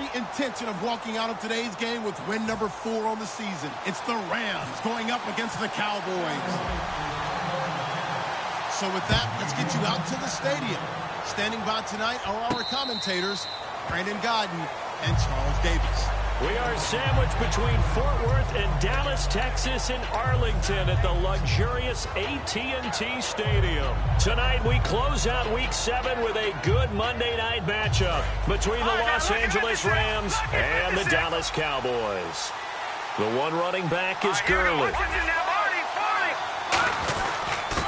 every intention of walking out of today's game with win number 4 on the season. It's the Rams going up against the Cowboys. So with that, let's get you out to the stadium. Standing by tonight are our commentators, Brandon Godden and Charles Davis. We are sandwiched between Fort Worth and Dallas, Texas, and Arlington at the luxurious AT&T Stadium. Tonight, we close out Week 7 with a good Monday night matchup between the Los Angeles Rams and the Dallas Cowboys. The one running back is Gurley.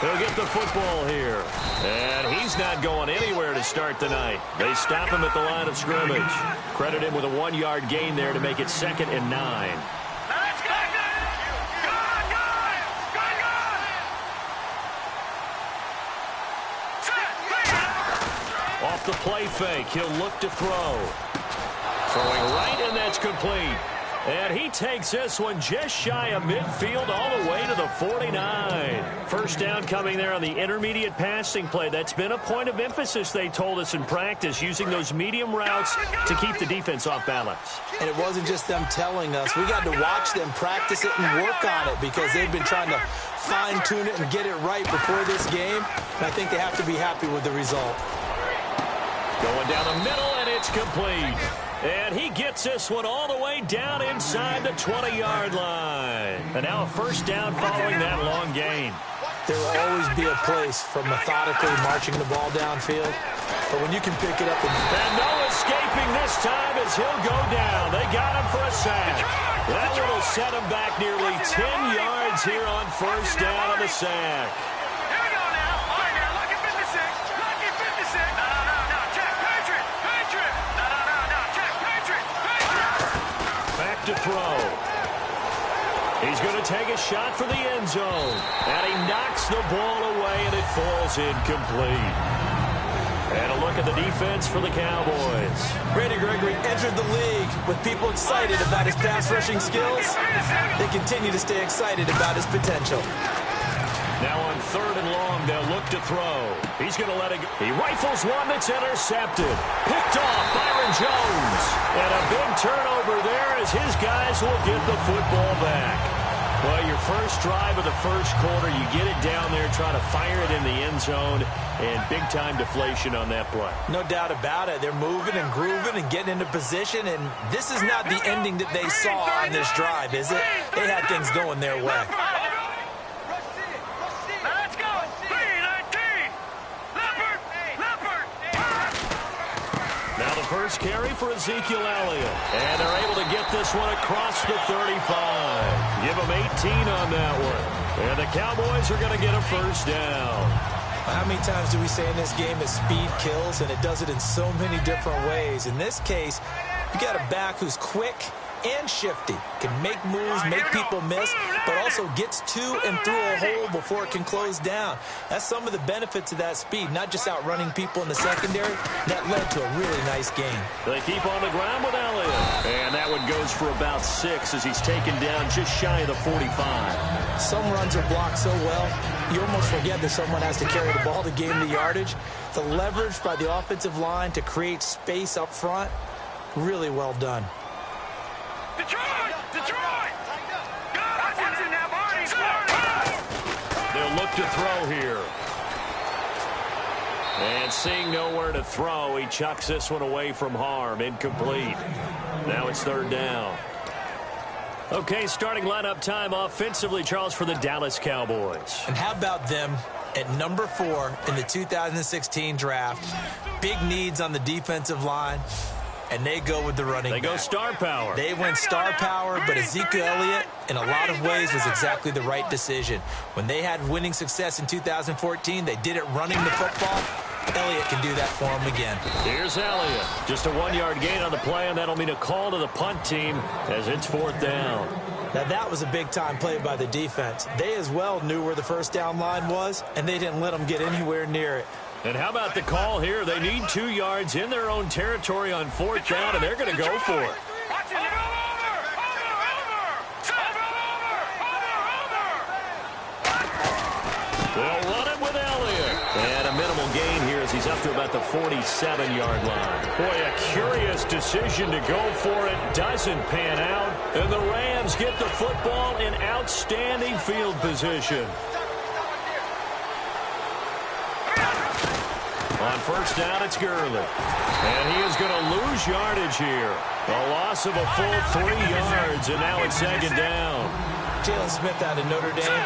He'll get the football here. And he's not going anywhere to start the night. They stop him at the line of scrimmage. Credit him with a 1-yard gain there to make it 2nd and 9. Off the play fake, he'll look to throw. Throwing right, and that's complete. And he takes this one just shy of midfield all the way to the 49. First down coming there on the intermediate passing play. That's been a point of emphasis, they told us in practice, using those medium routes to keep the defense off balance. And it wasn't just them telling us. We got to watch them practice it and work on it because they've been trying to fine-tune it and get it right before this game. And I think they have to be happy with the result. Going down the middle, and it's complete. And he gets this one all the way down inside the 20-yard line. And now a first down following that long gain. There will always be a place for methodically marching the ball downfield. But when you can pick it up and no escaping this time as he'll go down. They got him for a sack. That one will set him back nearly 10 yards here on first down on the sack. To throw. He's going to take a shot for the end zone. And he knocks the ball away, and it falls incomplete. And a look at the defense for the Cowboys. Randy Gregory entered the league with people excited about his pass rushing skills. They continue to stay excited about his potential. Now on 3rd and long, they'll look to throw. He's going to let it go. He rifles one that's intercepted. Picked off Byron Jones. And a big turnover there as his guys will get the football back. Well, your first drive of the first quarter, you get it down there, try to fire it in the end zone, and big-time deflation on that play. No doubt about it. They're moving and grooving and getting into position, and this is not the ending that they saw on this drive, is it? They had things going their way. First carry for Ezekiel Elliott. And they're able to get this one across the 35. Give them 18 on that one. And the Cowboys are going to get a first down. How many times do we say in this game that speed kills, and it does it in so many different ways? In this case, you got a back who's quick and shifty, can make moves, make people miss, but also gets to and through a hole before it can close down. That's some of the benefits of that speed, not just outrunning people in the secondary. That led to a really nice game. They keep on the ground with Elliott. And that one goes for about 6 as he's taken down just shy of the 45. Some runs are blocked so well, you almost forget that someone has to carry the ball to gain the yardage. The leverage by the offensive line to create space up front, really well done. They'll look to throw here. And seeing nowhere to throw, he chucks this one away from harm. Incomplete. Now it's 3rd down. Okay, starting lineup time offensively, Charles, for the Dallas Cowboys. And how about them at number 4 in the 2016 draft? Big needs on the defensive line. And they go with the running back. They go star power. They went star power, but Ezekiel Elliott, in a lot of ways, was exactly the right decision. When they had winning success in 2014, they did it running the football. Elliott can do that for them again. Here's Elliott. Just a 1-yard gain on the play, and that'll mean a call to the punt team as it's 4th down. Now, that was a big-time play by the defense. They as well knew where the first down line was, and they didn't let them get anywhere near it. And how about the call here? They need 2 yards in their own territory on 4th down, and they're going to go for it. They'll run it with Elliott. And a minimal gain here as he's up to about the 47-yard line. Boy, a curious decision to go for it. Doesn't pan out. And the Rams get the football in outstanding field position. On first down, it's Gurley. And he is going to lose yardage here. A loss of a full 3 yards, and now it's second down. Jalen Smith out of Notre Dame.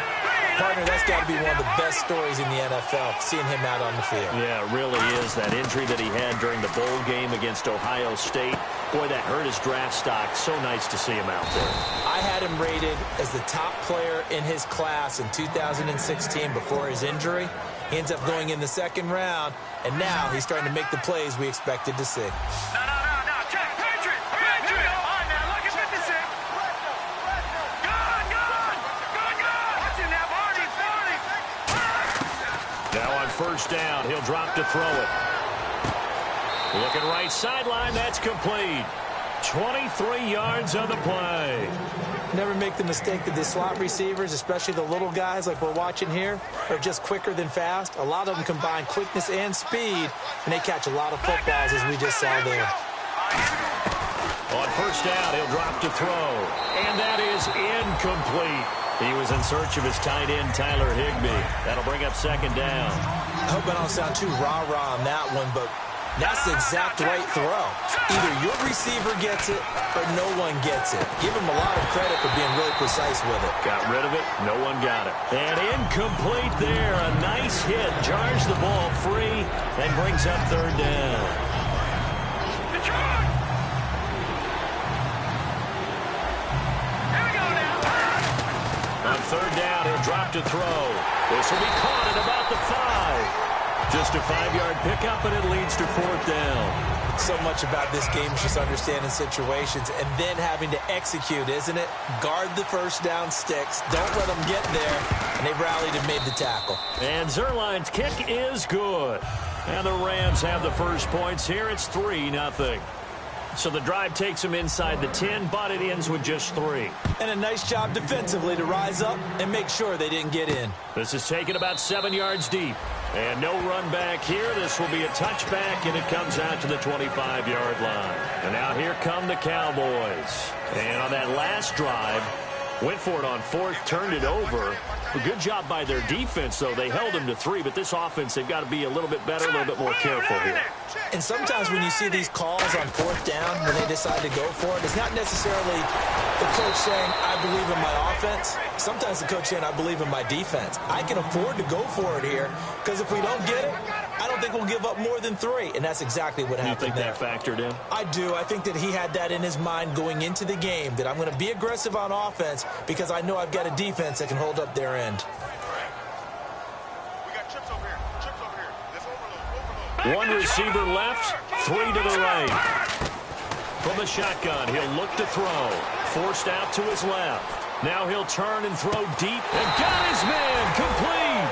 Partner, that's got to be one of the best stories in the NFL, seeing him out on the field. Yeah, it really is. That injury that he had during the bowl game against Ohio State, boy, that hurt his draft stock. So nice to see him out there. I had him rated as the top player in his class in 2016 before his injury. He ends up going in the second round, and now he's starting to make the plays we expected to see. Now on first down, he'll drop to throw it. Looking right sideline, that's complete. 23 yards on the play. Never make the mistake that the slot receivers, especially the little guys like we're watching here, are just quicker than fast. A lot of them combine quickness and speed, and they catch a lot of footballs, as we just saw there. On first down, he'll drop to throw. And that is incomplete. He was in search of his tight end, Tyler Higbee. That'll bring up second down. I hope I don't sound too rah-rah on that one, but that's the exact right throw. Either your receiver gets it or no one gets it. Give him a lot of credit for being really precise with it. Got rid of it. No one got it. And incomplete there. A nice hit. Jars the ball free and brings up third down. On third down, he'll drop to throw. This will be caught at about the 5. Just a 5-yard pickup, and it leads to fourth down. So much about this game is just understanding situations and then having to execute, isn't it? Guard the first down sticks. Don't let them get there. And they rallied and made the tackle. And Zerline's kick is good. And the Rams have the first points here. It's 3-0. So the drive takes them inside the 10, but it ends with just 3. And a nice job defensively to rise up and make sure they didn't get in. This is taken about 7 yards deep. And no run back here. This will be a touchback, and it comes out to the 25-yard line. And now here come the Cowboys. And on that last drive, went for it on fourth, turned it over. A good job by their defense, though. They held them to 3, but this offense, they've got to be a little bit better, a little bit more careful here. And sometimes when you see these calls on fourth down, when they decide to go for it, it's not necessarily the coach saying, I believe in my offense. Sometimes the coach saying, I believe in my defense. I can afford to go for it here, because if we don't get it, I don't think we'll give up more than 3. And that's exactly what happened there. You think that factored in? I do. I think that he had that in his mind going into the game, that I'm going to be aggressive on offense because I know I've got a defense that can hold up their end. One receiver left, 3 to the right. From the shotgun, he'll look to throw. Forced out to his left. Now he'll turn and throw deep and got his man complete.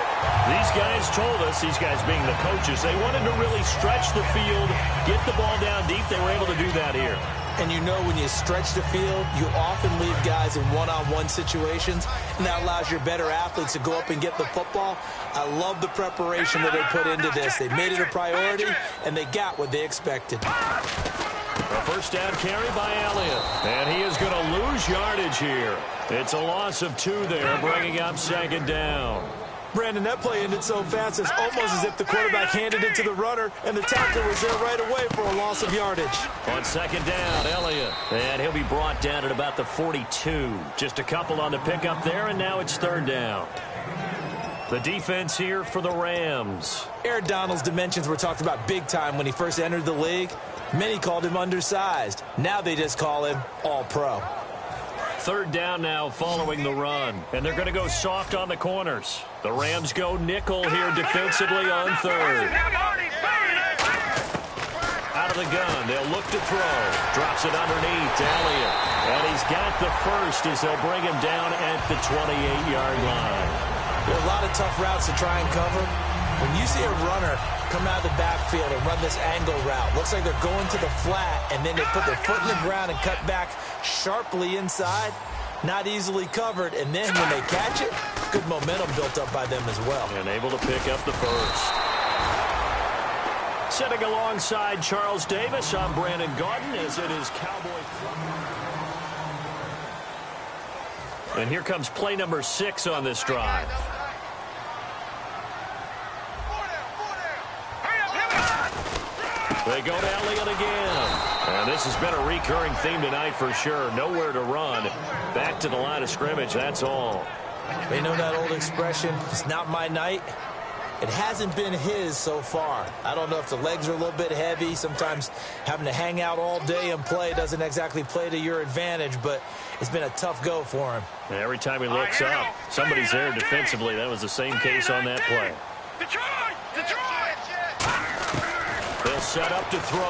These guys told us, these guys being the coaches, they wanted to really stretch the field, get the ball down deep. They were able to do that here. And you know when you stretch the field, you often leave guys in one-on-one situations, and that allows your better athletes to go up and get the football. I love the preparation that they put into this. They made it a priority, and they got what they expected. A first down carry by Elliott. And he is going to lose yardage here. It's a loss of 2 there, bringing up second down. Brandon, that play ended so fast, it's almost as if the quarterback handed it to the runner, and the tackler was there right away for a loss of yardage. On second down, Elliott. And he'll be brought down at about the 42. Just a couple on the pickup there, and now it's third down. The defense here for the Rams. Aaron Donald's dimensions were talked about big time when he first entered the league. Many called him undersized. Now they just call him all-pro. Third down now following the run. And they're going to go soft on the corners. The Rams go nickel here defensively on third. Out of the gun, they'll look to throw. Drops it underneath to Elliott. And he's got the first as they'll bring him down at the 28-yard line. There are a lot of tough routes to try and cover. When you see a runner come out of the backfield and run this angle route, looks like they're going to the flat, and then they put their foot in the ground and cut back sharply inside. Not easily covered, and then when they catch it, good momentum built up by them as well. And able to pick up the first. Sitting alongside Charles Davis, I'm Brandon Gaudin, as it is Cowboy. And here comes play number 6 on this drive. They go to Elliott again. And this has been a recurring theme tonight for sure. Nowhere to run. Back to the line of scrimmage, that's all. They know that old expression, it's not my night. It hasn't been his so far. I don't know if the legs are a little bit heavy. Sometimes having to hang out all day and play doesn't exactly play to your advantage, but it's been a tough go for him. And every time he looks up, somebody's there defensively. That was the same case on that play. They'll set up to throw.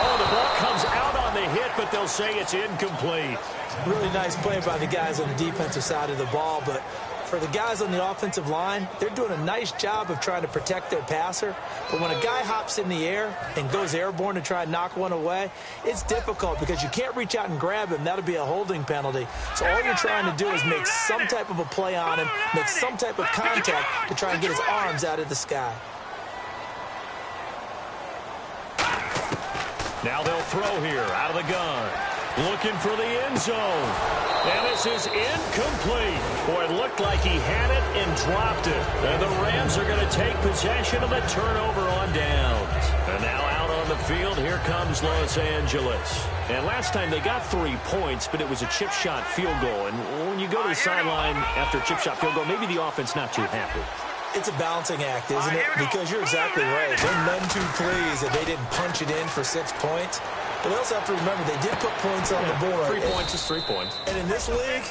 Oh, the ball comes out on the hit, but they'll say it's incomplete. Really nice play by the guys on the defensive side of the ball, but for the guys on the offensive line, they're doing a nice job of trying to protect their passer. But when a guy hops in the air and goes airborne to try and knock one away, it's difficult because you can't reach out and grab him. That'll be a holding penalty. So all you're trying to do is make some type of a play on him, make some type of contact to try and get his arms out of the sky. Now they'll throw here out of the gun. Looking for the end zone. And this is incomplete. Boy, it looked like he had it and dropped it. And the Rams are going to take possession of the turnover on downs. And now out on the field, here comes Los Angeles. And last time they got 3 points, but it was a chip shot field goal. And when you go to the sideline after a chip shot field goal, maybe the offense not too happy. It's a balancing act, isn't it? Because you're exactly right. They're none too pleased that they didn't punch it in for 6 points. But they also have to remember they did put points on the board. 3 points is 3 points. And in this league,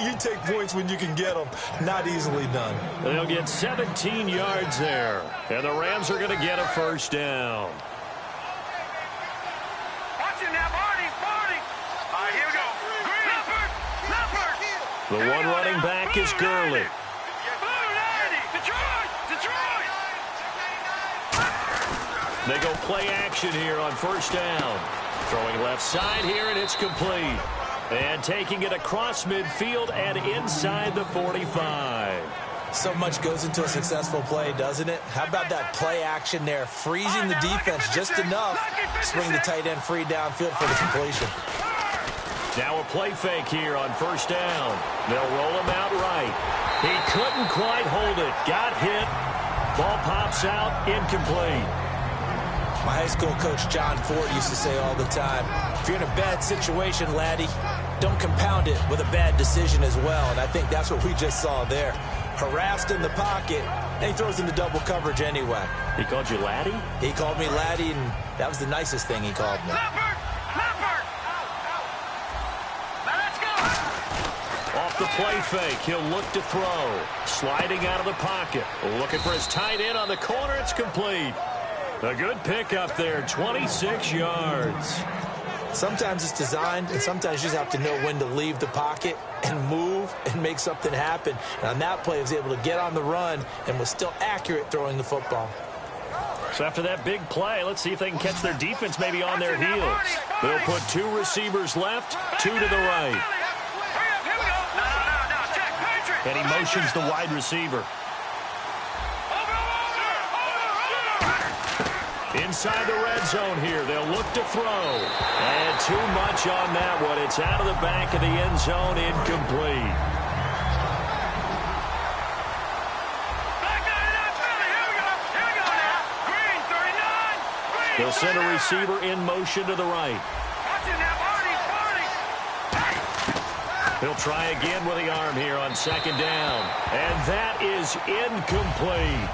you take points when you can get them. Not easily done. They'll get 17 yards there. And the Rams are going to get a first down. Here we go. The one running back is Gurley. They go play action here on first down. Throwing left side here, and it's complete. And taking it across midfield and inside the 45. So much goes into a successful play, doesn't it? How about that play action there? Freezing the defense just enough. Swing the tight end free downfield for the completion. Now a play fake here on first down. They'll roll him out right. He couldn't quite hold it. Got hit. Ball pops out. Incomplete. My high school coach, John Ford, used to say all the time, if you're in a bad situation, laddie, don't compound it with a bad decision as well. And I think that's what we just saw there. Harassed in the pocket, and he throws into double coverage anyway. He called you laddie? He called me laddie, and that was the nicest thing he called me. Off the play fake, he'll look to throw. Sliding out of the pocket. Looking for his tight end on the corner. It's complete. A good pickup there, 26 yards. Sometimes it's designed, and sometimes you just have to know when to leave the pocket and move and make something happen. And on that play, he was able to get on the run and was still accurate throwing the football. So after that big play, let's see if they can catch their defense maybe on their heels. They'll put 2 receivers left, 2 to the right. And he motions the wide receiver. Inside the red zone here, they'll look to throw. And too much on that one. It's out of the back of the end zone, incomplete. They'll send a receiver in motion to the right. He'll try again with the arm here on second down. And that is incomplete.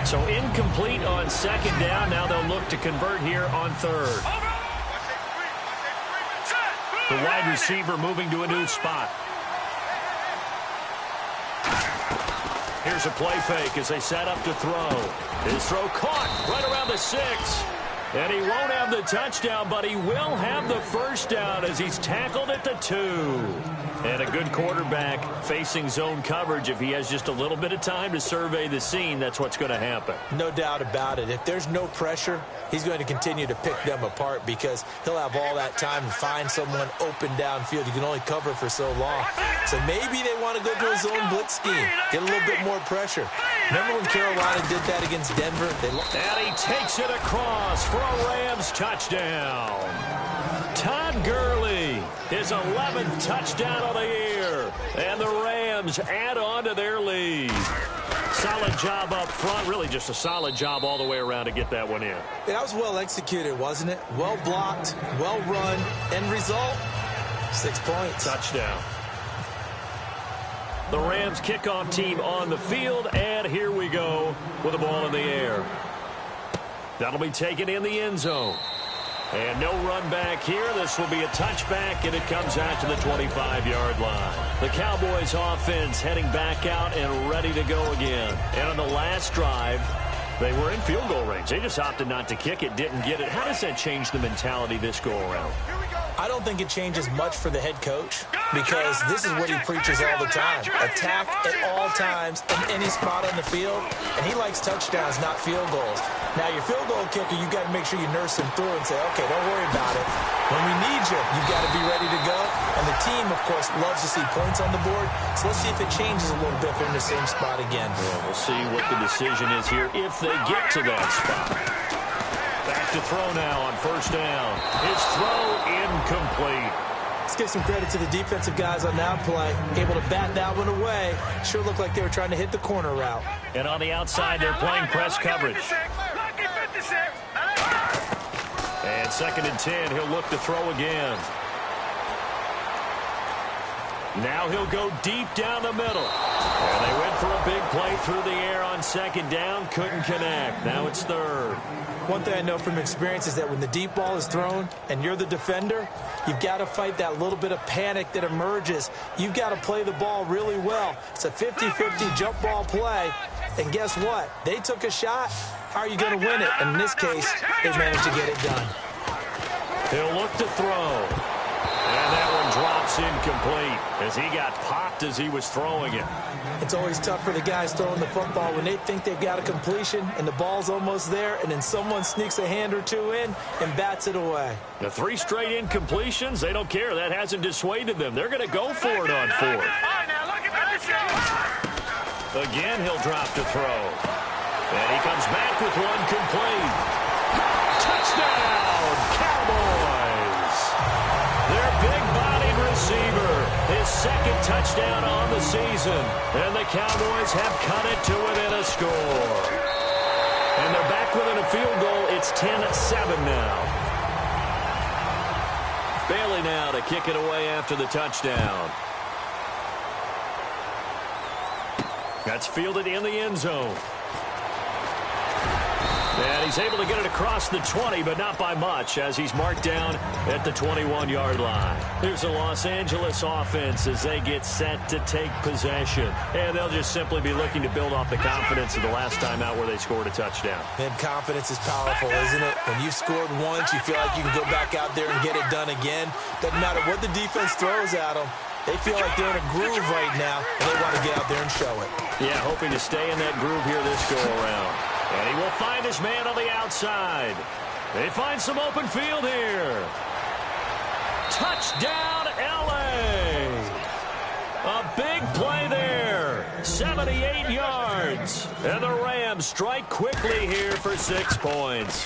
So incomplete on second down. Now they'll look to convert here on third. The wide receiver moving to a new spot. Here's a play fake as they set up to throw. His throw caught right around the 6. And he won't have the touchdown, but he will have the first down as he's tackled at the 2. And a good quarterback facing zone coverage, if he has just a little bit of time to survey the scene, that's what's going to happen. No doubt about it. If there's no pressure, he's going to continue to pick them apart because he'll have all that time to find someone open downfield. You can only cover for so long. So maybe they want to go to a zone blitz scheme, get a little bit more pressure. Remember when Carolina did that against Denver? And he takes it across for a Rams touchdown. Todd Gurley, his 11th touchdown of the year. And the Rams add on to their lead. Solid job up front. Really just a solid job all the way around to get that one in. That was well executed, wasn't it? Well blocked, well run. End result, 6 points. Touchdown. The Rams kickoff team on the field, and here we go with the ball in the air. That'll be taken in the end zone. And no run back here. This will be a touchback, and it comes out to the 25-yard line. The Cowboys offense heading back out and ready to go again. And on the last drive, they were in field goal range. They just opted not to kick it, didn't get it. How does that change the mentality this go-around? I don't think it changes much for the head coach because this is what he preaches all the time. Attack at all times in any spot on the field, and he likes touchdowns, not field goals. Now, your field goal kicker, you've got to make sure you nurse him through and say, okay, don't worry about it. When we need you, you've got to be ready to go. And the team, of course, loves to see points on the board. So let's see if it changes a little bit if they're in the same spot again. Well, we'll see what the decision is here if they get to that spot. Back to throw now on first down. His throw incomplete. Let's give some credit to the defensive guys on that play. Able to bat that one away. Sure looked like they were trying to hit the corner route. And on the outside, they're playing press coverage. And 2nd and 10, he'll look to throw again. Now he'll go deep down the middle. And they went for a big play through the air on 2nd down. Couldn't connect. Now it's 3rd. One thing I know from experience is that when the deep ball is thrown and you're the defender, you've got to fight that little bit of panic that emerges. You've got to play the ball really well. It's a 50-50 jump ball play. And guess what? They took a shot. How are you going to win it? And in this case, they managed to get it done. He'll look to throw. And that one drops incomplete as he got popped as he was throwing it. It's always tough for the guys throwing the football when they think they've got a completion and the ball's almost there, and then someone sneaks a hand or two in and bats it away. The 3 straight incompletions, they don't care. That hasn't dissuaded them. They're going to go for it on 4th. Again, he'll drop to throw. And he comes back with one complete. Touchdown, Cowboys! Their big-bodied receiver, his 2nd touchdown on the season. And the Cowboys have cut it to within a score. And they're back within a field goal. It's 10-7 now. Bailey now to kick it away after the touchdown. That's fielded in the end zone. And he's able to get it across the 20, but not by much, as he's marked down at the 21-yard line. Here's the Los Angeles offense as they get set to take possession. And they'll just simply be looking to build off the confidence of the last time out where they scored a touchdown. And confidence is powerful, isn't it? When you've scored once, you feel like you can go back out there and get it done again. Doesn't matter what the defense throws at them. They feel like they're in a groove right now, and they want to get out there and show it. Yeah, hoping to stay in that groove here this go-around. And he will find his man on the outside. They find some open field here. Touchdown, L.A. A big play there. 78 yards. And the Rams strike quickly here for 6 points.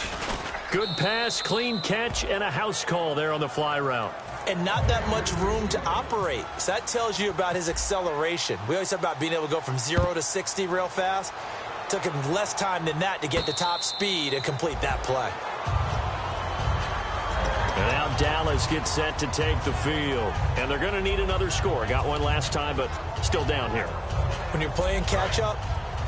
Good pass, clean catch, and a house call there on the fly route. And not that much room to operate. So that tells you about his acceleration. We always talk about being able to go from 0 to 60 real fast. Took him less time than that to get to top speed and complete that play. And now Dallas gets set to take the field. And they're going to need another score. Got one last time, but still down here. When you're playing catch-up,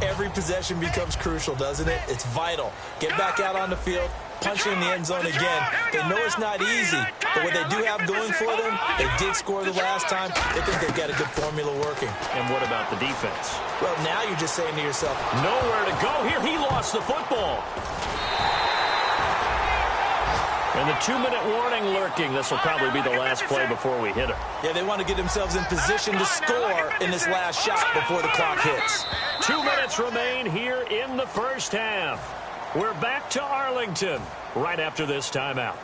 every possession becomes crucial, doesn't it? It's vital. Get back out on the field, punch in the end zone again. They know it's not easy, but what they do have going for them, they did score the last time. They think they've got a good formula working. And what about the defense? Well, now you're just saying to yourself, nowhere to go here. He lost the football. And the 2-minute warning lurking. This will probably be the last play before we hit it. Yeah, they want to get themselves in position to score in this last shot before the clock hits. 2 minutes remain here in the first half. We're back to Arlington right after this timeout.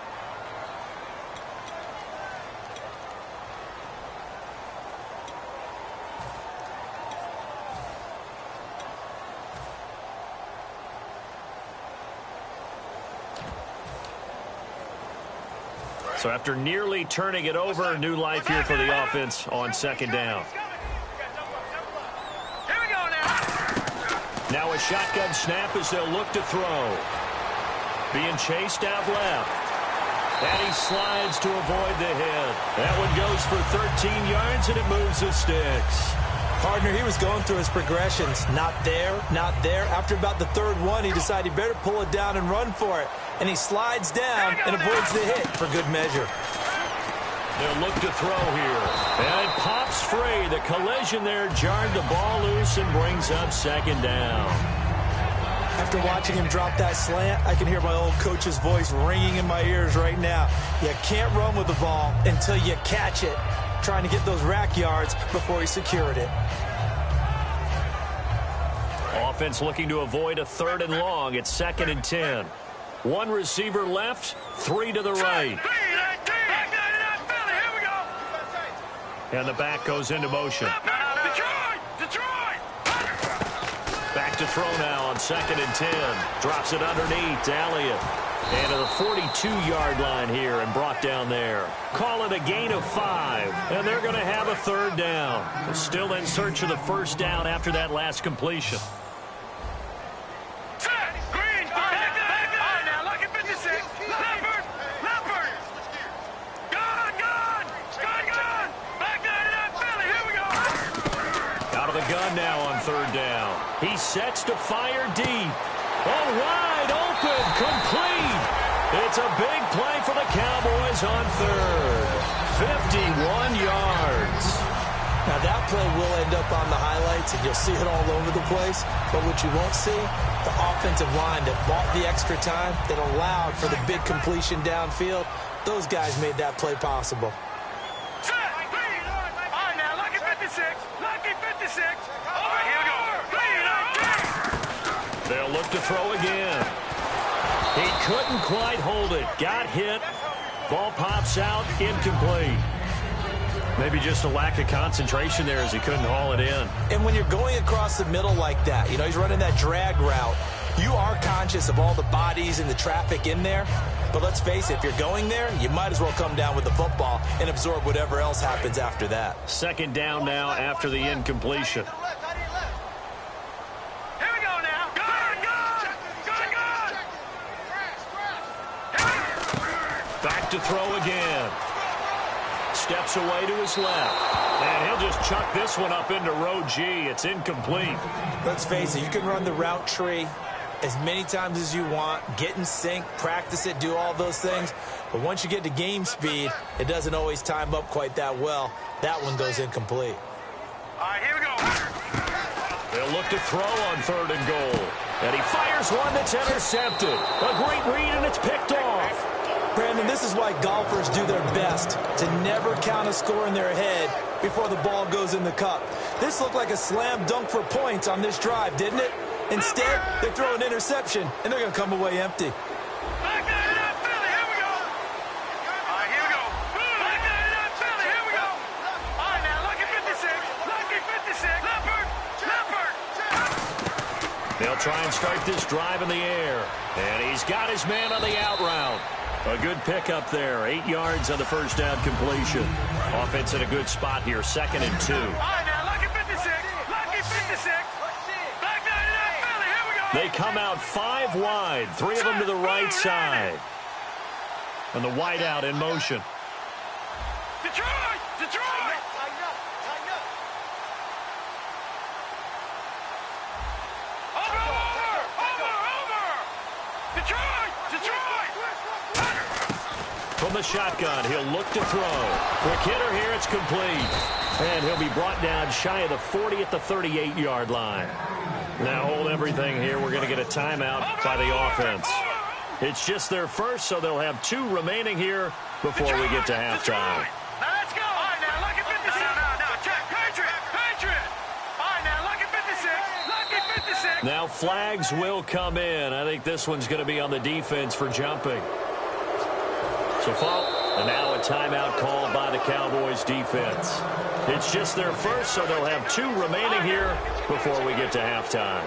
So after nearly turning it over, new life here for the offense on second down. Now a shotgun snap as they'll look to throw. Being chased out left. And he slides to avoid the hit. That one goes for 13 yards, and it moves the sticks. Partner, he was going through his progressions. Not there, not there. After about the third one, he decided he better pull it down and run for it. And he slides down and avoids the hit for good measure. They'll look to throw here. And it pops free. The collision there jarred the ball loose and brings up second down. After watching him drop that slant, I can hear my old coach's voice ringing in my ears right now. You can't run with the ball until you catch it. Trying to get those rack yards before he secured it. Offense looking to avoid a 3rd and long. It's 2nd and 10. One receiver left, 3 to the right. And the back goes into motion. Back to throw now on 2nd and 10. Drops it underneath to Elliott. And to the 42-yard line here and brought down there. Call it a gain of 5. And they're going to have a 3rd down. Still in search of the 1st down after that last completion. Gun now on 3rd down. He sets to fire deep. Oh, wide open, complete. It's a big play for the Cowboys on 3rd. 51 yards. Now that play will end up on the highlights, and you'll see it all over the place. But what you won't see, the offensive line that bought the extra time, that allowed for the big completion downfield. Those guys made that play possible. They'll look to throw again. He couldn't quite hold it. Got hit. Ball pops out. Incomplete. Maybe just a lack of concentration there as he couldn't haul it in. And when you're going across the middle like that, you know, he's running that drag route, you are conscious of all the bodies and the traffic in there. But let's face it, if you're going there, you might as well come down with the football and absorb whatever else happens after that. 2nd down now after the incompletion. Back to throw again. Steps away to his left. And he'll just chuck this one up into row G. It's incomplete. Let's face it, you can run the route tree as many times as you want, get in sync, practice it, do all those things. But once you get to game speed, it doesn't always time up quite that well. That one goes incomplete. All right, here we go. They'll look to throw on 3rd and goal. And he fires one that's intercepted. A great read, and it's picked off. Brandon, this is why golfers do their best to never count a score in their head before the ball goes in the cup. This looked like a slam dunk for points on this drive, didn't it? Instead, they throw an interception, and they're going to come away empty. They'll try and start this drive in the air. And he's got his man on the out route. A good pickup there. 8 yards on the 1st down completion. Offense in a good spot here. 2nd and 2. They come out 5 wide. 3 of them to the right side. And the wideout in motion. Detroit! From the shotgun, he'll look to throw. Quick hitter here, it's complete. And he'll be brought down shy of the 40 at the 38-yard line. Now hold everything here. We're going to get a timeout by the offense. It's just their first, so they'll have 2 remaining here before we get to halftime. Now let's go. All right, now look at 56. No. Check. Patriot. All right, now look at 56. Look at 56. Now flags will come in. I think this one's going to be on the defense for jumping. So foul, and now a timeout called by the Cowboys defense. It's just their first, so they'll have 2 remaining here before we get to halftime.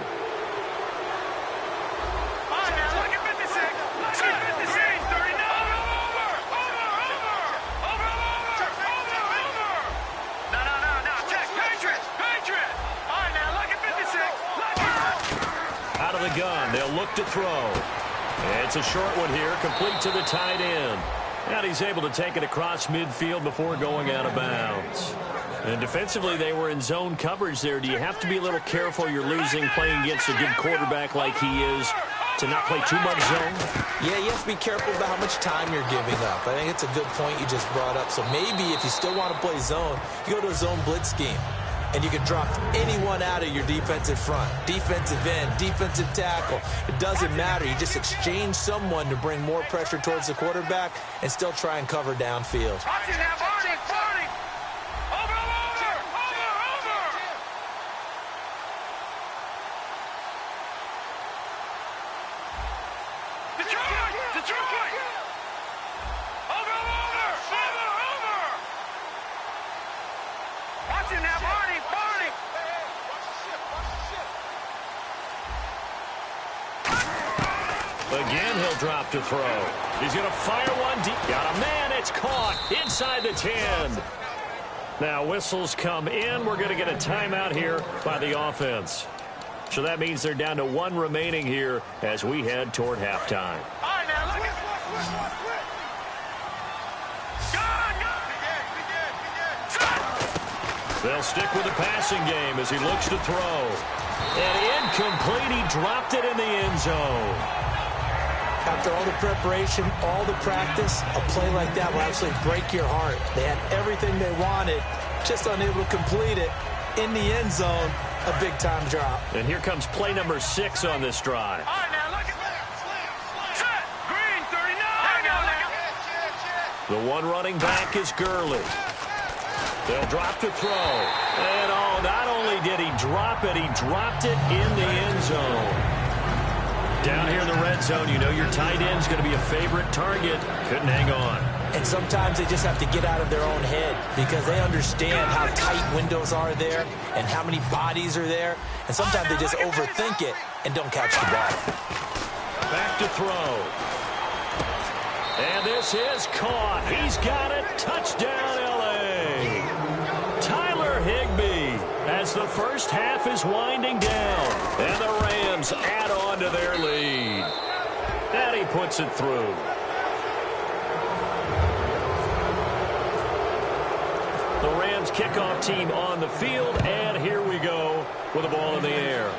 Out of the gun, they'll look to throw. It's a short one here, complete to the tight end. And he's able to take it across midfield before going out of bounds. And defensively, they were in zone coverage there. Do you have to be a little careful? You're losing playing against a good quarterback like he is to not play too much zone? Yeah, you have to be careful about how much time you're giving up. I think it's a good point you just brought up. So maybe if you still want to play zone, you go to a zone blitz scheme. And you can drop anyone out of your defensive front. Defensive end, defensive tackle. It doesn't matter. You just exchange someone to bring more pressure towards the quarterback and still try and cover downfield. Again, he'll drop to throw. He's going to fire one deep. Got a man. It's caught inside the 10. Now whistles come in. We're going to get a timeout here by the offense. So that means they're down to 1 remaining here as we head toward halftime. They'll stick with the passing game as he looks to throw. And incomplete. He dropped it in the end zone. After all the preparation, all the practice, a play like that will absolutely break your heart. They had everything they wanted, just unable to complete it. In the end zone, a big-time drop. And here comes play number 6 on this drive. The one running back is Gurley. They'll drop to throw. And, not only did he drop it, he dropped it in the end zone. Down here in the red zone, you know your tight end's going to be a favorite target. Couldn't hang on. And sometimes they just have to get out of their own head because they understand how tight windows are there and how many bodies are there. And sometimes they just overthink it and don't catch the ball. Back to throw. And this is caught. He's got it. Touchdown, L.A. Tyler Higbee as the first half is winding down. And the Rams add on to their lead. And he puts it through. The Rams kickoff team on the field. And here we go with the ball in the air.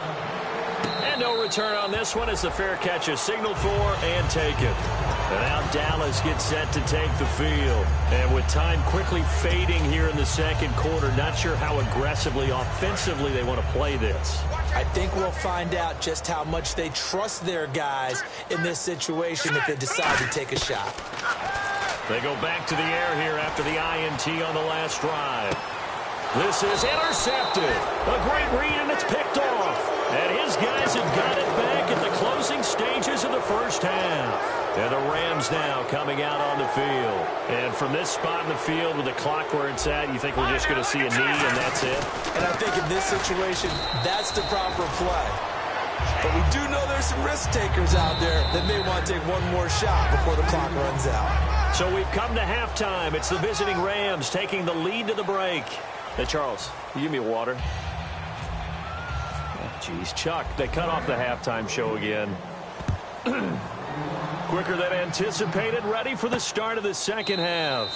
And no return on this one as the fair catch is signaled for and taken. And now Dallas gets set to take the field. And with time quickly fading here in the second quarter, not sure how aggressively, offensively they want to play this. I think we'll find out just how much they trust their guys in this situation if they decide to take a shot. They go back to the air here after the INT on the last drive. This is intercepted. A great read, and it's picked off. And his guys have got it back at the closing stages of the first half. And the Rams now coming out on the field. And from this spot in the field with the clock where it's at, you think we're just going to see a knee and that's it? And I think in this situation, that's the proper play. But we do know there's some risk takers out there that may want to take one more shot before the clock runs out. So we've come to halftime. It's the visiting Rams taking the lead to the break. Hey, Charles, you give me water. Jeez, Chuck, they cut off the halftime show again. Quicker than anticipated, ready for the start of the second half.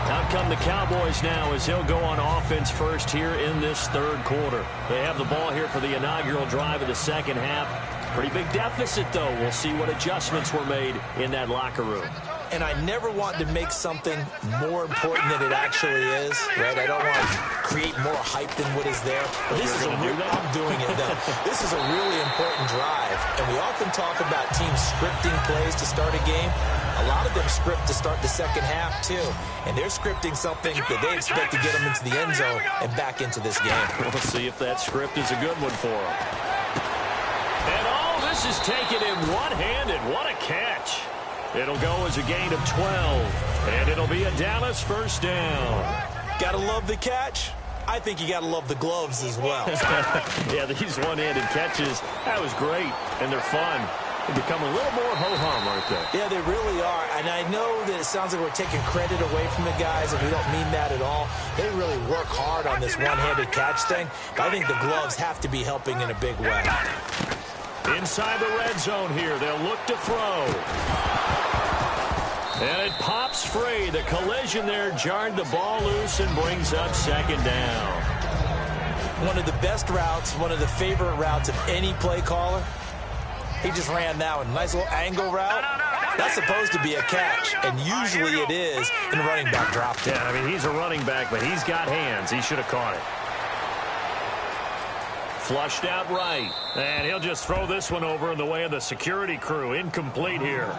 Out come the Cowboys now as they'll go on offense first here in this third quarter. They have the ball here for the inaugural drive of the second half. Pretty big deficit, though. We'll see what adjustments were made in that locker room. and I never want to make something more important than it actually is, right? I don't want to create more hype than what is there. But this is I'm doing it, though. This is a really important drive, and we often talk about teams scripting plays to start a game. A lot of them script to start the second half, too, and they're scripting something that they expect to get them into the end zone and back into this game. We'll see if that script is a good one for them. And all this is taken in one-handed. What a catch. It'll go as a gain of 12, and it'll be a Dallas first down. Gotta love the catch. I think you gotta love the gloves as well. Yeah, these one-handed catches, that was great, and they're fun. They become a little more ho-hum, aren't they? Yeah, they really are. And I know that it sounds like we're taking credit away from the guys, and we don't mean that at all. They really work hard on this one-handed catch thing, but I think the gloves have to be helping in a big way. Inside the red zone here, they'll look to throw. And it pops free. The collision there jarred the ball loose and brings up second down. One of the best routes, one of the favorite routes of any play caller. He just ran that one. Nice little angle route. That's supposed to be a catch, and usually it is, and the running back dropped it. Yeah, I mean, he's a running back, but he's got hands. He should have caught it. Flushed out right. And he'll just throw this one over in the way of the security crew. Incomplete here.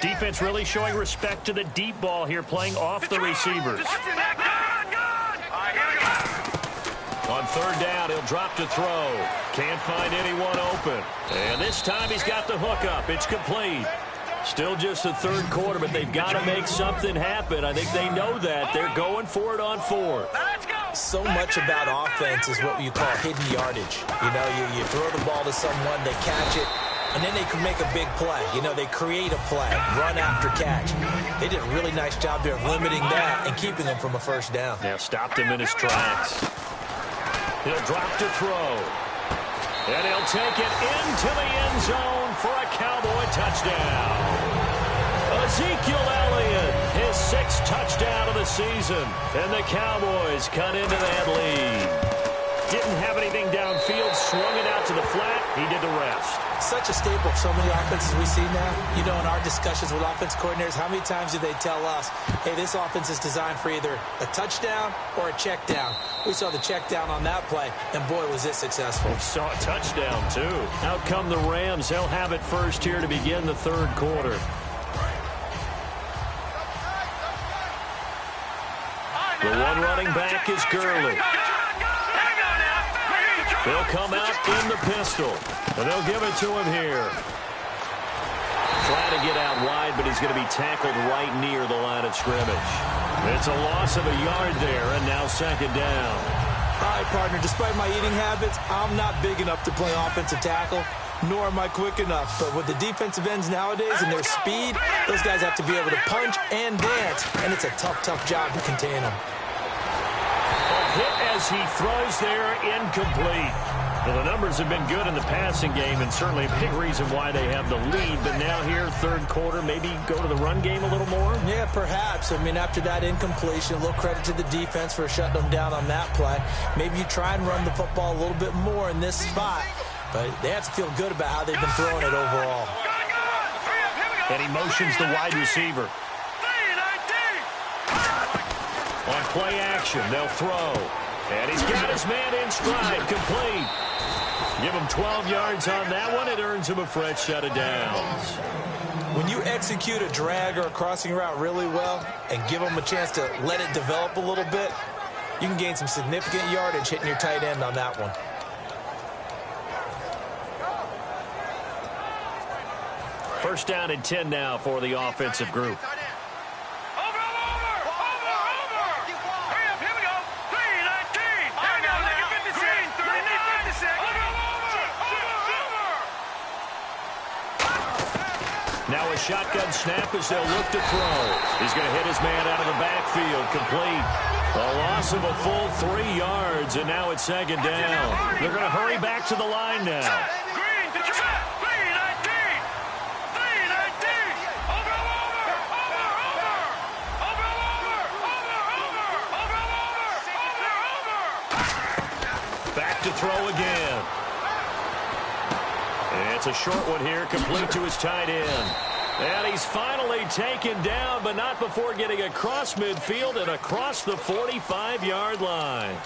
Defense really showing respect to the deep ball here, playing off the receivers. On third down, he'll drop to throw. Can't find anyone open. And this time he's got the hook up. It's complete. Still just the third quarter, but they've got to make something happen. I think they know that. They're going for it on fourth. So much about offense is what you call hidden yardage. You know, you throw the ball to someone, they catch it, and then they can make a big play. You know, they create a play, run after catch. They did a really nice job there of limiting that and keeping them from a first down. Yeah, stopped him in his tracks. He'll drop to throw. And he'll take it into the end zone for a Cowboy touchdown. Ezekiel Elliott, his sixth touchdown of the season. And the Cowboys cut into that lead. Didn't have anything downfield, swung it out to the flat. He did the rest. Such a staple of so many offenses we see now. You know, in our discussions with offense coordinators, how many times do they tell us, hey, this offense is designed for either a touchdown or a check down. We saw the check down on that play, and boy, was it successful. We saw a touchdown, too. Out come the Rams. They'll have it first here to begin the third quarter. The one running back is Gurley. They'll come out in the pistol, and they'll give it to him here. Trying to get out wide, but he's going to be tackled right near the line of scrimmage. It's a loss of a yard there, and now second down. All right, partner, despite my eating habits, I'm not big enough to play offensive tackle, nor am I quick enough. But with the defensive ends nowadays and their speed, those guys have to be able to punch and dance, and it's a tough, tough job to contain them. Hit as he throws there, incomplete. Well, the numbers have been good in the passing game, and certainly a big reason why they have the lead. But now here, third quarter, maybe go to the run game a little more? Yeah, perhaps. I mean, after that incompletion, a little credit to the defense for shutting them down on that play. Maybe you try and run the football a little bit more in this spot, but they have to feel good about how they've been throwing it overall. And he motions the wide receiver. On play action, they'll throw. And he's got his man in stride, complete. Give him 12 yards on that one. It earns him a fresh set of downs. When you execute a drag or a crossing route really well and give them a chance to let it develop a little bit, you can gain some significant yardage hitting your tight end on that one. First down and 10 now for the offensive group. Now a shotgun snap as they'll look to throw. He's going to hit his man out of the backfield. Complete. A loss of a full 3 yards, and now it's second down. They're going to hurry back to the line now. Green, get your back. 319. 319. Over. Back to throw again. And it's a short one here, complete to his tight end. And he's finally taken down, but not before getting across midfield and across the 45-yard line.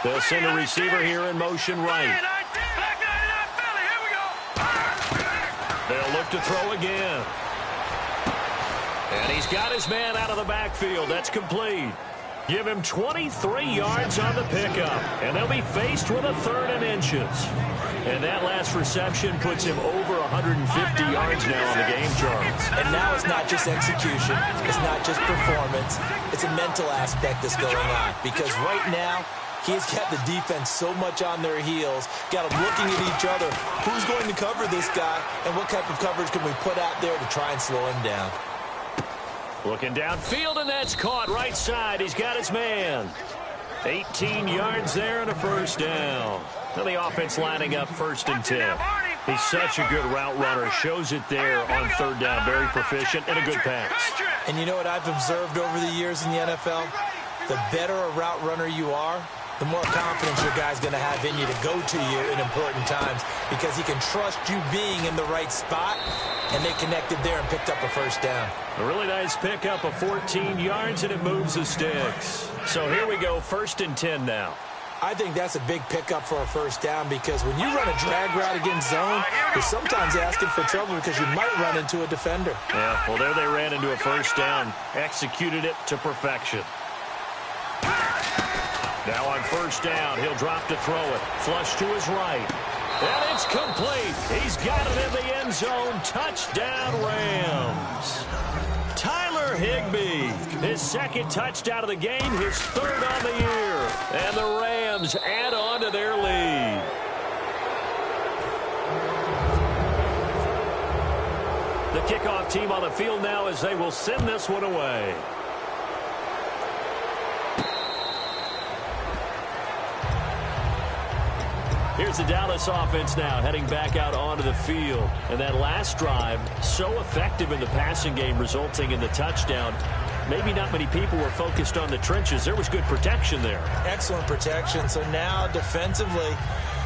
They'll send a receiver here in motion right. They'll look to throw again. And he's got his man out of the backfield. That's complete. Give him 23 yards on the pickup. And they'll be faced with a 3rd and inches. And that last reception puts him over 150 yards now on the game, Charles. And now it's not just execution. It's not just performance. It's a mental aspect that's going on. Because right now, he's got the defense so much on their heels, got them looking at each other. Who's going to cover this guy, and what type of coverage can we put out there to try and slow him down? Looking downfield, and that's caught right side. He's got his man. 18 yards there and a first down. Now the offense lining up 1st and 10. He's such a good route runner. Shows it there on 3rd down. Very proficient and a good pass. And you know what I've observed over the years in the NFL? The better a route runner you are, the more confidence your guy's going to have in you to go to you in important times because he can trust you being in the right spot, and they connected there and picked up a first down. A really nice pickup of 14 yards, and it moves the sticks. So here we go, 1st and 10 now. I think that's a big pickup for a first down because when you run a drag route against zone, you're sometimes asking for trouble because you might run into a defender. Yeah, well, there they ran into a first down, executed it to perfection. Now on 1st down, he'll drop to throw it. Flush to his right. And it's complete. He's got it in the end zone. Touchdown, Rams. Tyler Higbee, his 2nd touchdown of the game, his 3rd on the year. And the Rams add on to their lead. The kickoff team on the field now as they will send this one away. Here's the Dallas offense now heading back out onto the field. And that last drive, so effective in the passing game, resulting in the touchdown. Maybe not many people were focused on the trenches. There was good protection there. Excellent protection. So now defensively,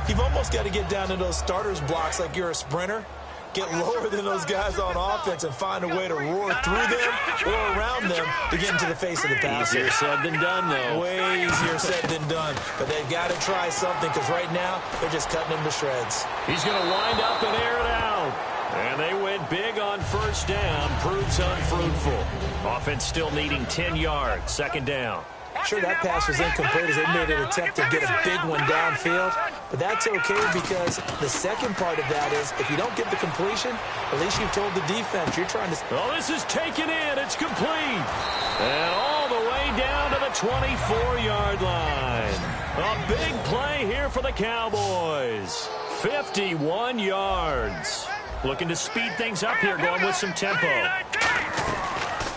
you've almost got to get down to those starters blocks like you're a sprinter. Get lower than those guys on offense and find a way to roar through them or around them to get into the face of the passer. Easier said than done, though. Way easier said than done. But they've got to try something because right now they're just cutting him to shreds. He's going to wind up and air it out. And they went big on 1st down. Proves unfruitful. Offense still needing 10 yards. 2nd down. Sure, that pass was incomplete as they made an attempt to get a big one downfield. But that's okay because the second part of that is if you don't get the completion, at least you've told the defense you're trying to... Oh, this is taken in. It's complete. And all the way down to the 24-yard line. A big play here for the Cowboys. 51 yards. Looking to speed things up here, going with some tempo.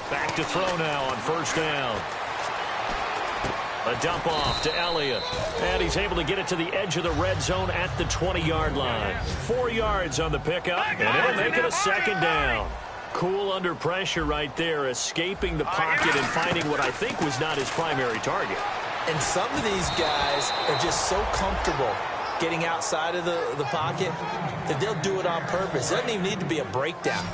Back to throw now on 1st down. A dump off to Elliott. And he's able to get it to the edge of the red zone at the 20-yard line. 4 yards on the pickup, and it'll make it a 2nd down. Cool under pressure right there, escaping the pocket and finding what I think was not his primary target. And some of these guys are just so comfortable getting outside of the pocket that they'll do it on purpose. It doesn't even need to be a breakdown.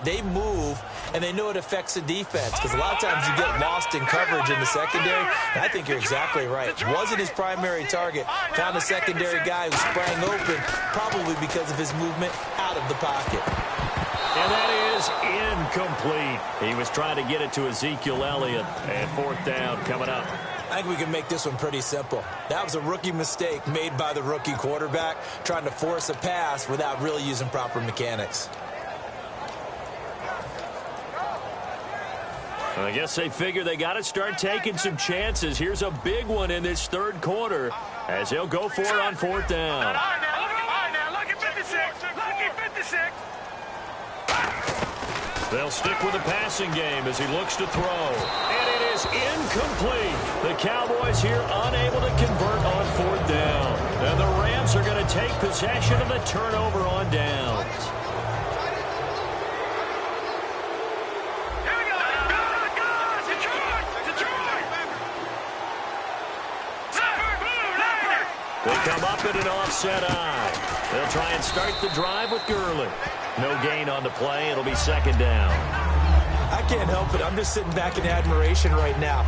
They move, and they know it affects the defense because a lot of times you get lost in coverage in the secondary, and I think you're exactly right. Wasn't his primary target. Found a secondary guy who sprang open, probably because of his movement out of the pocket. And that is incomplete. He was trying to get it to Ezekiel Elliott, and 4th down coming up. I think we can make this one pretty simple. That was a rookie mistake made by the rookie quarterback, trying to force a pass without really using proper mechanics. I guess they figure they got to start taking some chances. Here's a big one in this third quarter as he'll go for it on fourth down. All right, now, look at 56. Lucky 56. They'll stick with the passing game as he looks to throw. And it is incomplete. The Cowboys here unable to convert on fourth down. And the Rams are going to take possession of the turnover on downs. Here we go. Go. Detroit. Leopard. They come up in an offset eye. They'll try and start the drive with Gurley. No gain on the play. It'll be second down. I can't help it. I'm just sitting back in admiration right now.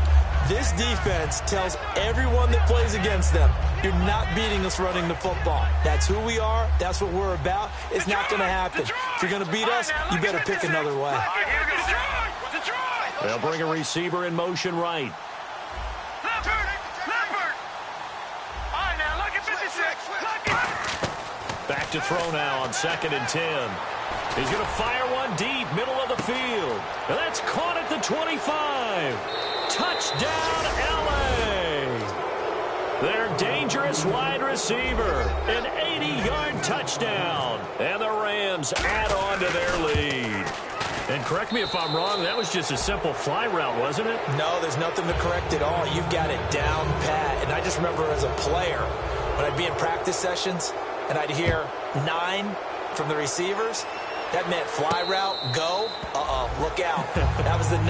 This defense tells everyone that plays against them, you're not beating us running the football. That's who we are. That's what we're about. It's not going to happen. If you're going to beat us, you better pick another way. They'll bring a receiver in motion right. Leopard. All right, now, look at 56. Back to throw now on 2nd and 10. He's going to fire one deep, middle of the field. And that's caught at the 25. Touchdown, L.A. Their dangerous wide receiver. An 80-yard touchdown. And the Rams add on to their lead. And correct me if I'm wrong, that was just a simple fly route, wasn't it? No, there's nothing to correct at all. You've got it down pat. And I just remember as a player, when I'd be in practice sessions, and I'd hear 9 from the receivers, that meant fly route, go, look out. That was the 9,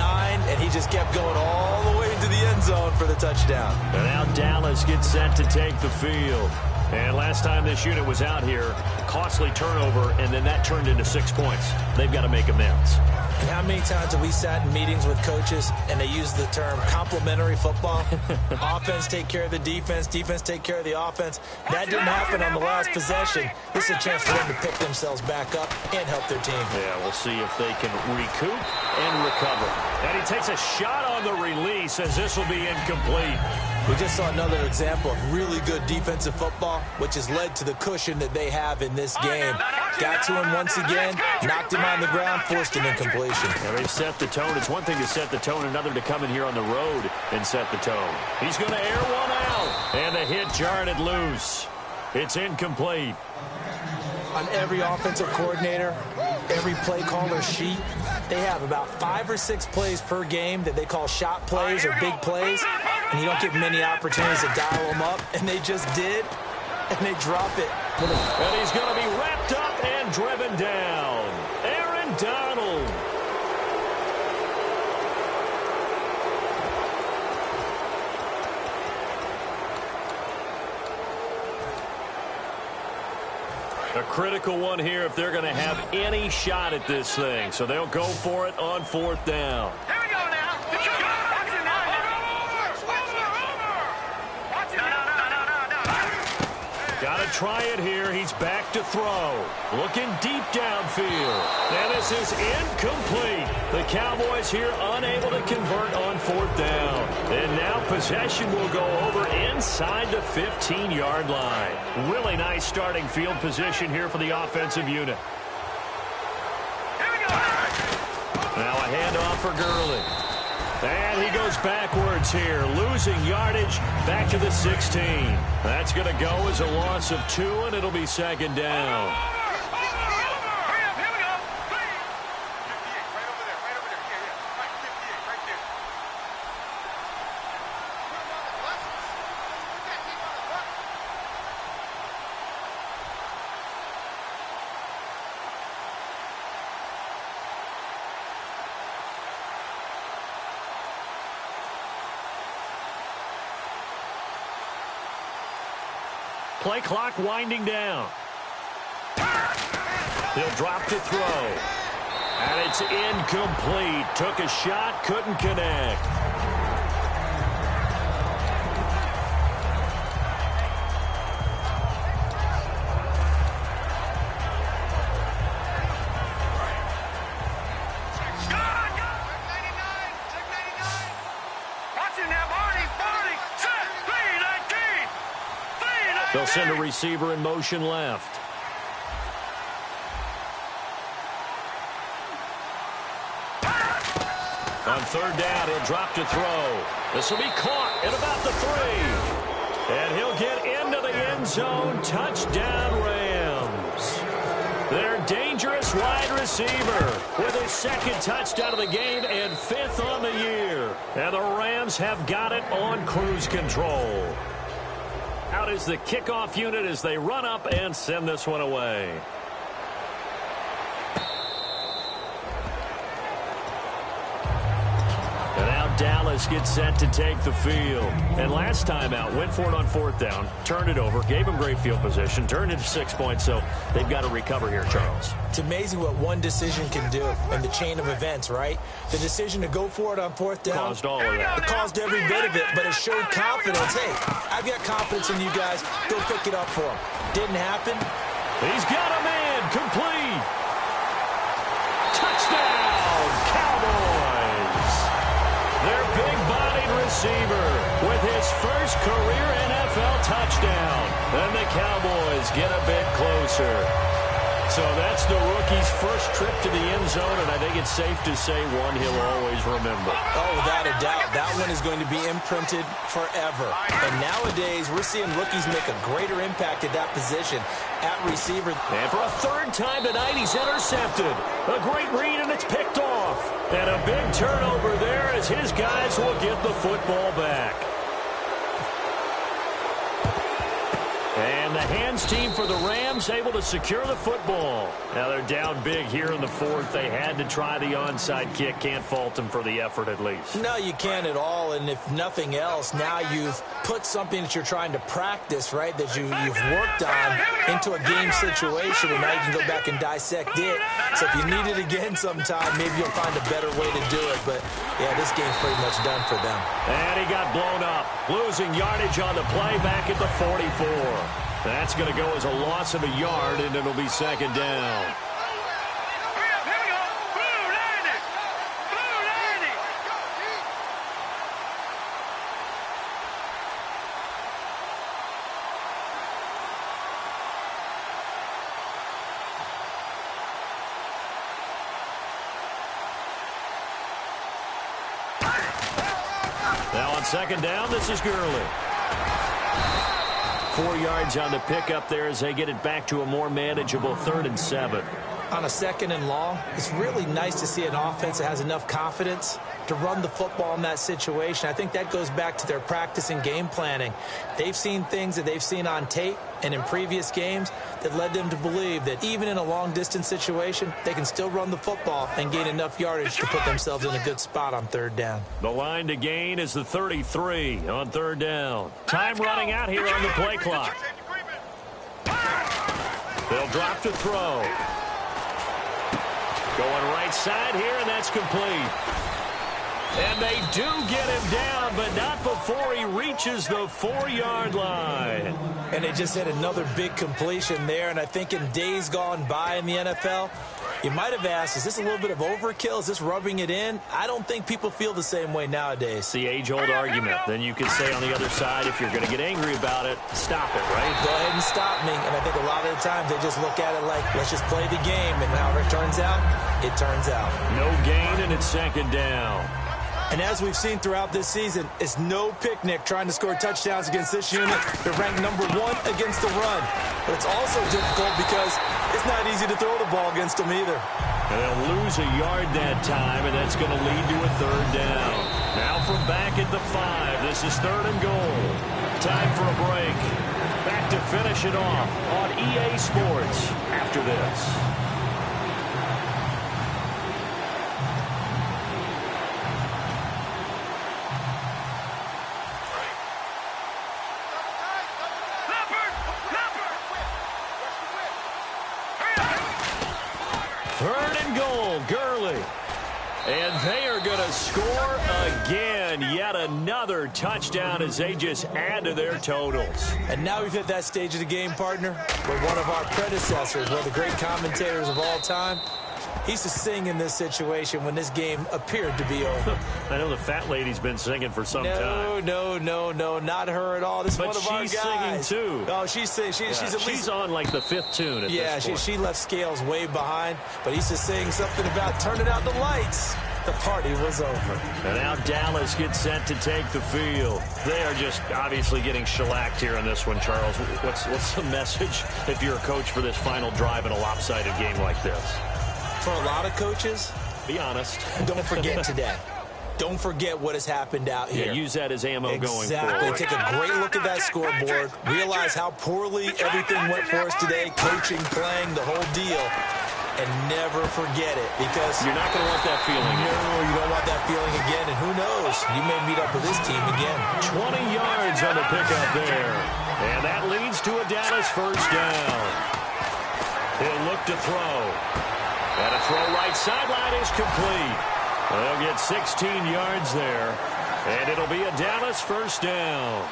and he just kept going all the way into the end zone for the touchdown. And now Dallas gets set to take the field. And last time this unit was out here, costly turnover, and then that turned into 6 points. They've got to make amends. And how many times have we sat in meetings with coaches and they use the term complementary football? Offense take care of the defense, defense take care of the offense. That didn't happen on the last possession. This is a chance for them to pick themselves back up and help their team. Yeah, we'll see if they can recoup and recover. And he takes a shot on the release as this will be incomplete. We just saw another example of really good defensive football, which has led to the cushion that they have in this game. Got to him once again, knocked him on the ground, forced an incompletion. Yeah, they've set the tone. It's one thing to set the tone, another to come in here on the road and set the tone. He's going to air one out, and the hit jarred it loose. It's incomplete. On every offensive coordinator, every play caller sheet, they have about 5 or 6 plays per game that they call shot plays or big plays, and you don't get many opportunities to dial them up, and they just did, and they drop it. And he's going to be wrapped up and driven down. Aaron Donald. A critical one here if they're going to have any shot at this thing. So they'll go for it on fourth down. Here we go now. Watch it now. Watch it now. Got to try it here. He's back to throw. Looking deep downfield. And this is incomplete. The Cowboys here unable to convert on fourth down. And now possession will go over inside the 15-yard line. Really nice starting field position here for the offensive unit. Here we go. Now a handoff for Gurley. And he goes backwards here, losing yardage back to the 16. That's going to go as a loss of 2, and it'll be second down. Play clock winding down. He'll drop to throw. And it's incomplete. Took a shot, couldn't connect. They'll send a receiver in motion left. On third down, he'll drop to throw. This will be caught at about the 3. And he'll get into the end zone. Touchdown, Rams. Their dangerous wide receiver with his second touchdown of the game and 5th on the year. And the Rams have got it on cruise control. Out is the kickoff unit as they run up and send this one away. And now Dallas gets set to take the field. And last time out, went for it on 4th down, turned it over, gave them great field position, turned it to 6 points, so they've got to recover here, Charles. It's amazing what one decision can do in the chain of events, right? The decision to go for it on 4th down. Caused all of that. It caused every bit of it, but it showed confidence. Hey, I've got confidence in you guys. Go pick it up for him. Didn't happen. He's got a man. Complete. Touchdown, Cowboys. Their big-bodied receiver with his first career NFL touchdown. And the Cowboys get a bit closer. So that's the rookie's first trip to the end zone, and I think it's safe to say one he'll always remember. Oh, without a doubt. That one is going to be imprinted forever. And nowadays, we're seeing rookies make a greater impact at that position at receiver. And for a 3rd time tonight, he's intercepted. A great read, and it's picked off. And a big turnover there as his guys will get the football back. And the hands team for the Rams able to secure the football. Now they're down big here in the 4th. They had to try the onside kick. Can't fault them for the effort at least. No, you can't at all. And if nothing else, now you've put something that you're trying to practice, right, that you've worked on into a game situation, and now you can go back and dissect it. So if you need it again sometime, maybe you'll find a better way to do it. But, yeah, this game's pretty much done for them. And he got blown up, losing yardage on the play back at the 44. That's going to go as a loss of a yard, and it'll be 2nd down. Now on 2nd down, this is Gurley. 4 yards on the pickup there as they get it back to a more manageable 3rd and 7. On a 2nd and long, it's really nice to see an offense that has enough confidence to run the football in that situation. I think that goes back to their practice and game planning. They've seen things that they've seen on tape and in previous games that led them to believe that even in a long-distance situation, they can still run the football and gain enough yardage to put themselves in a good spot on 3rd down. The line to gain is the 33 on 3rd down. Time running out here on the play clock. They'll drop to throw. Going right side here, and that's complete. And they do get him down, but not before he reaches the 4-yard line. And they just hit another big completion there, and I think in days gone by in the NFL, you might have asked, is this a little bit of overkill? Is this rubbing it in? I don't think people feel the same way nowadays. It's the age-old argument. Then you could say on the other side, if you're going to get angry about it, stop it, right? Go ahead and stop me. And I think a lot of the times they just look at it like, let's just play the game. And however it turns out, it turns out. No gain, and it's 2nd down. And as we've seen throughout this season, it's no picnic trying to score touchdowns against this unit. They're ranked number 1 against the run. But it's also difficult because it's not easy to throw the ball against them either. And they'll lose a yard that time, and that's going to lead to a 3rd down. Now from back at the 5, this is 3rd and goal. Time for a break. Back to finish it off on EA Sports after this. Gurley. And they are going to score again. Yet another touchdown as they just add to their totals. And now we've hit that stage of the game, partner, where one of our predecessors, one of the great commentators of all time, he used to sing in this situation when this game appeared to be over. I know the fat lady's been singing for some time. No, not her at all. This is one of our guys. But she's singing, too. Oh, she's singing. She's on, like, the 5th tune at this point. She left Scales way behind, but he used to sing something about turning out the lights. The party was over. And now Dallas gets set to take the field. They are just obviously getting shellacked here in this one, Charles. What's the message if you're a coach for this final drive in a lopsided game like this? For a lot of coaches, be honest. Don't forget today. Don't forget what has happened out here. Yeah, use that as ammo going forward. Exactly. Take a great look at that scoreboard. Realize how poorly everything went for us today. Coaching, playing, the whole deal. And never forget it, because you're not going to want that feeling again. No, you don't want that feeling again. And who knows? You may meet up with this team again. 20 yards on the pickup there. And that leads to a Dallas first down. He'll look to throw. And a throw right sideline is complete. They'll get 16 yards there. And it'll be a Dallas first down.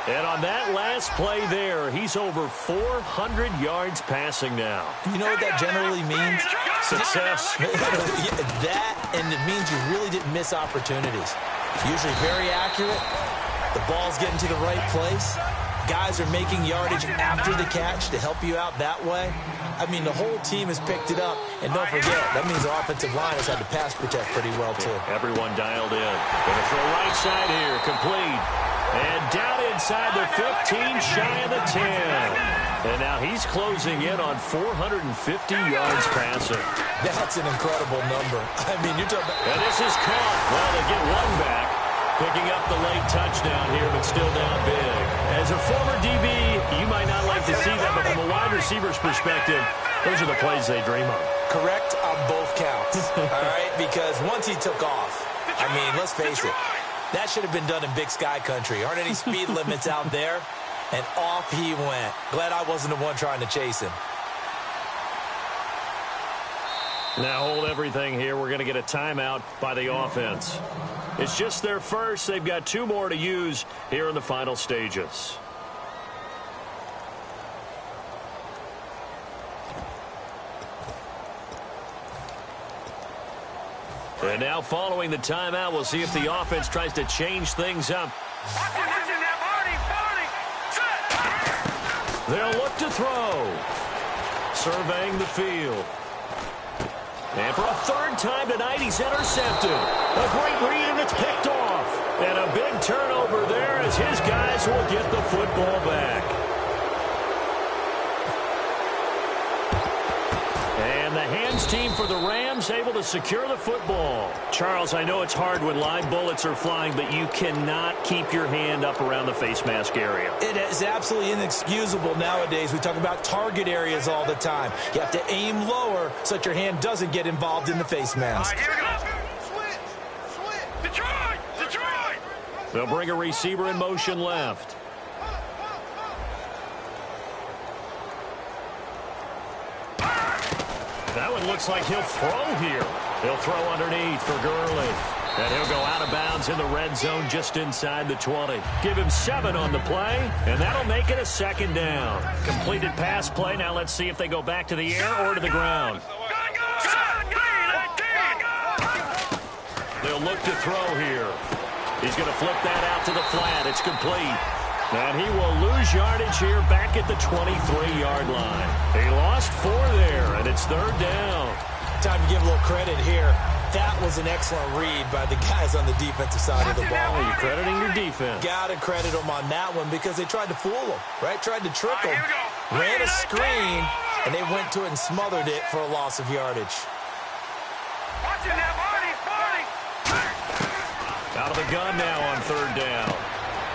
And on that last play there, he's over 400 yards passing now. You know what that generally means? Success. That, and it means you really didn't miss opportunities. Usually very accurate. The ball's getting to the right place. Guys are making yardage after the catch to help you out that way. I mean, the whole team has picked it up. And don't forget, that means the offensive line has had to pass protect pretty well, too. Everyone dialed in. Gonna throw right side here, complete. And down inside the 15, shy of the 10. And now he's closing in on 450 yards passing. That's an incredible number. I mean, you're talking about... And this is caught. Well, they get one back. Picking up the late touchdown here, but still down big. As a former DB, you might not like to see that, but from a wide receiver's perspective, those are the plays they dream of. Correct on both counts, all right? Because once he took off, I mean, let's face it, that should have been done in Big Sky country. Aren't any speed limits out there? And off he went. Glad I wasn't the one trying to chase him. Now hold everything here. We're going to get a timeout by the offense. It's just their first. They've got 2 more to use here in the final stages. And now following the timeout, we'll see if the offense tries to change things up. They'll look to throw. Surveying the field. And for a third time tonight, he's intercepted. A great read, and it's picked off. And a big turnover there as his guys will get the football back. And the hands team for the Rams able to secure the football. Charles, I know it's hard when live bullets are flying, but you cannot keep your hand up around the face mask area. It is absolutely inexcusable nowadays. We talk about target areas all the time. You have to aim lower so that your hand doesn't get involved in the face mask. All right, here we go. Switch. Detroit. They'll bring a receiver in motion left. That one looks like he'll throw here. He'll throw underneath for Gurley. And he'll go out of bounds in the red zone just inside the 20. Give him 7 on the play, and that'll make it a second down. Completed pass play. Now let's see if they go back to the air or to the ground. They'll look to throw here. He's going to flip that out to the flat. It's complete. And he will lose yardage here back at the 23-yard line. He lost 4 there, and it's 3rd down. Time to give a little credit here. That was an excellent read by the guys on the defensive side of the ball. You're crediting your defense. Got to credit them on that one because they tried to fool him, right? Tried to trick him. Ran a screen, and they went to it and smothered it for a loss of yardage. Out of the gun now on 3rd down.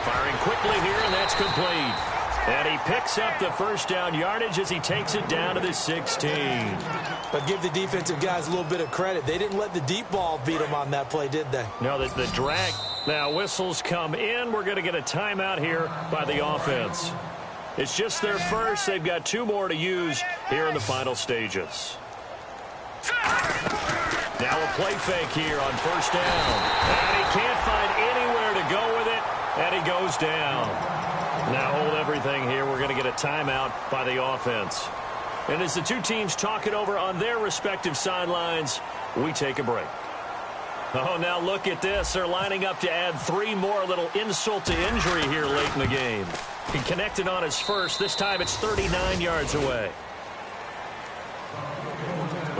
Firing quickly here, and that's complete. And he picks up the first down yardage as he takes it down to the 16. But give the defensive guys a little bit of credit. They didn't let the deep ball beat them on that play, did they? No, the drag. Now whistles come in. We're going to get a timeout here by the offense. It's just their first. They've got 2 more to use here in the final stages. Now a play fake here on 1st down. And he can't find anywhere to go with it. And he goes down. Now hold everything here. We're going to get a timeout by the offense. And as the 2 teams talk it over on their respective sidelines, we take a break. Oh, now look at this. They're lining up to add 3 more. A little insult to injury here late in the game. He connected on his first. This time it's 39 yards away.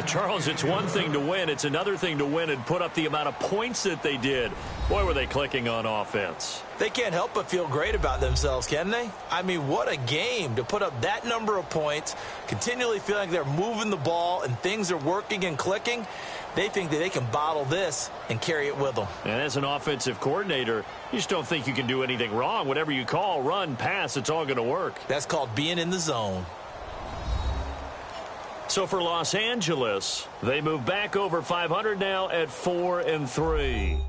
Charles, it's one thing to win. It's another thing to win and put up the amount of points that they did. Boy, were they clicking on offense. They can't help but feel great about themselves, can they? I mean, what a game to put up that number of points, continually feeling like they're moving the ball and things are working and clicking. They think that they can bottle this and carry it with them. And as an offensive coordinator, you just don't think you can do anything wrong. Whatever you call, run, pass, it's all going to work. That's called being in the zone. So for Los Angeles, they move back over 500 now at 4-3.